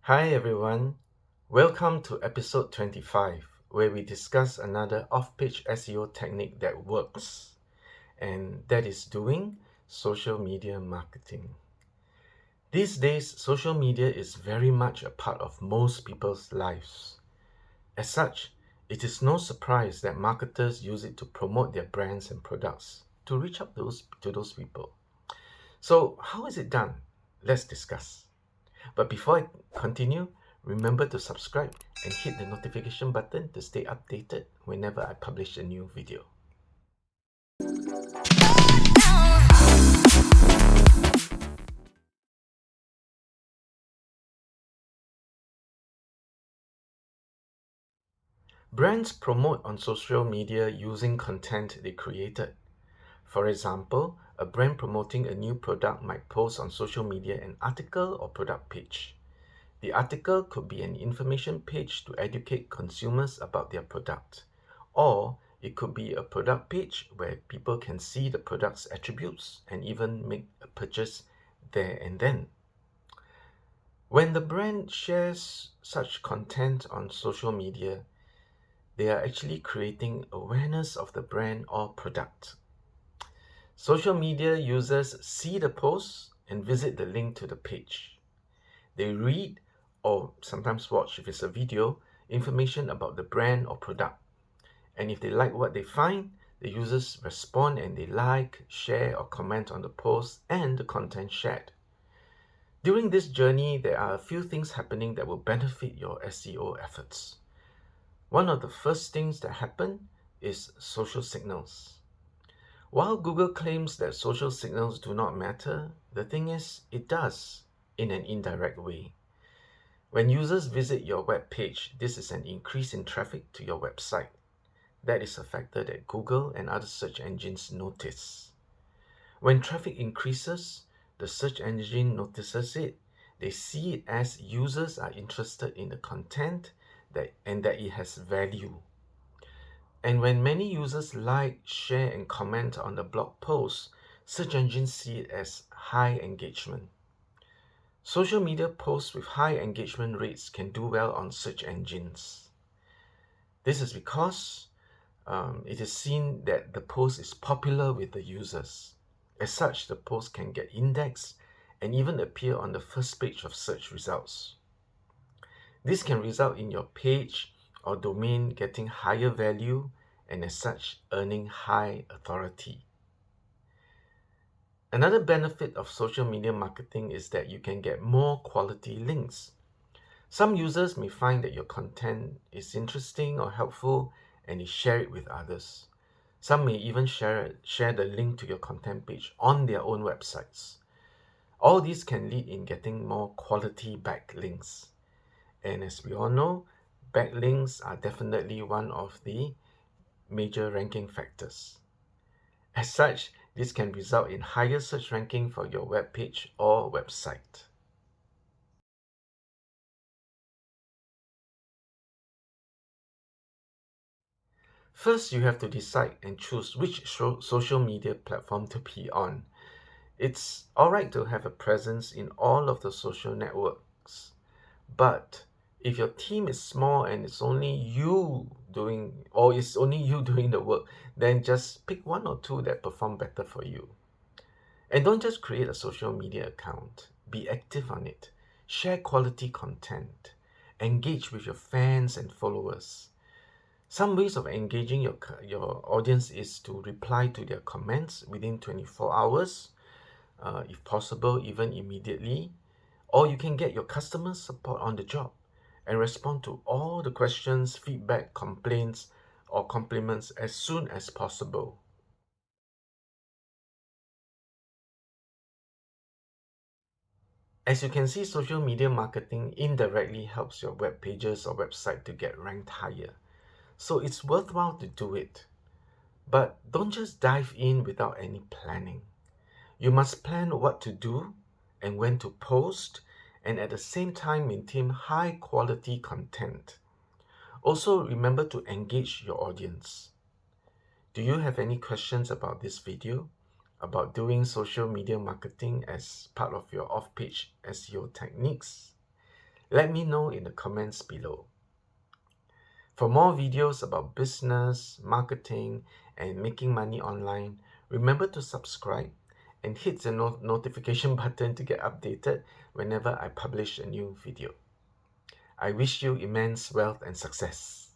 Hi everyone, welcome to episode 25, where we discuss another off-page SEO technique that works, and that is doing social media marketing. These days, social media is very much a part of most people's lives. As such, it is no surprise that marketers use it to promote their brands and products to reach out to those people. So, how is it done? Let's discuss. But before I continue, remember to subscribe and hit the notification button to stay updated whenever I publish a new video. Brands promote on social media using content they created. For example, a brand promoting a new product might post on social media an article or product page. The article could be an information page to educate consumers about their product, or it could be a product page where people can see the product's attributes and even make a purchase there and then. When the brand shares such content on social media, they are actually creating awareness of the brand or product. Social media users see the post and visit the link to the page. They read or sometimes watch, if it's a video, information about the brand or product. And if they like what they find, the users respond and they like, share, or comment on the post and the content shared. During this journey, there are a few things happening that will benefit your SEO efforts. One of the first things that happen is social signals. While Google claims that social signals do not matter, the thing is, it does in an indirect way. When users visit your web page, this is an increase in traffic to your website. That is a factor that Google and other search engines notice. When traffic increases, the search engine notices it. They see it as users are interested in the content and that it has value. And when many users like, share, and comment on the blog post, search engines see it as high engagement. Social media posts with high engagement rates can do well on search engines. This is because it is seen that the post is popular with the users. As such, the post can get indexed and even appear on the first page of search results. This can result in your page or domain getting higher value and as such earning high authority. Another benefit of social media marketing is that you can get more quality links. Some users may find that your content is interesting or helpful and they share it with others. Some may even share the link to your content page on their own websites. All these can lead in getting more quality backlinks. And as we all know, backlinks are definitely one of the major ranking factors. As such, this can result in higher search ranking for your web page or website. First, you have to decide and choose which social media platform to be on. It's alright to have a presence in all of the social networks, but if your team is small and it's only you doing the work, then just pick one or two that perform better for you. And don't just create a social media account. Be active on it. Share quality content. Engage with your fans and followers. Some ways of engaging your audience is to reply to their comments within 24 hours, if possible, even immediately. Or you can get your customer support on the job and respond to all the questions, feedback, complaints, or compliments as soon as possible. As you can see, social media marketing indirectly helps your web pages or website to get ranked higher. So it's worthwhile to do it. But don't just dive in without any planning. You must plan what to do and when to post, and at the same time maintain high quality content. Also, remember to engage your audience. Do you have any questions about this video, about doing social media marketing as part of your off-page SEO techniques? Let me know in the comments below. For more videos about business, marketing, and making money online, remember to subscribe and hit the notification button to get updated whenever I publish a new video. I wish you immense wealth and success.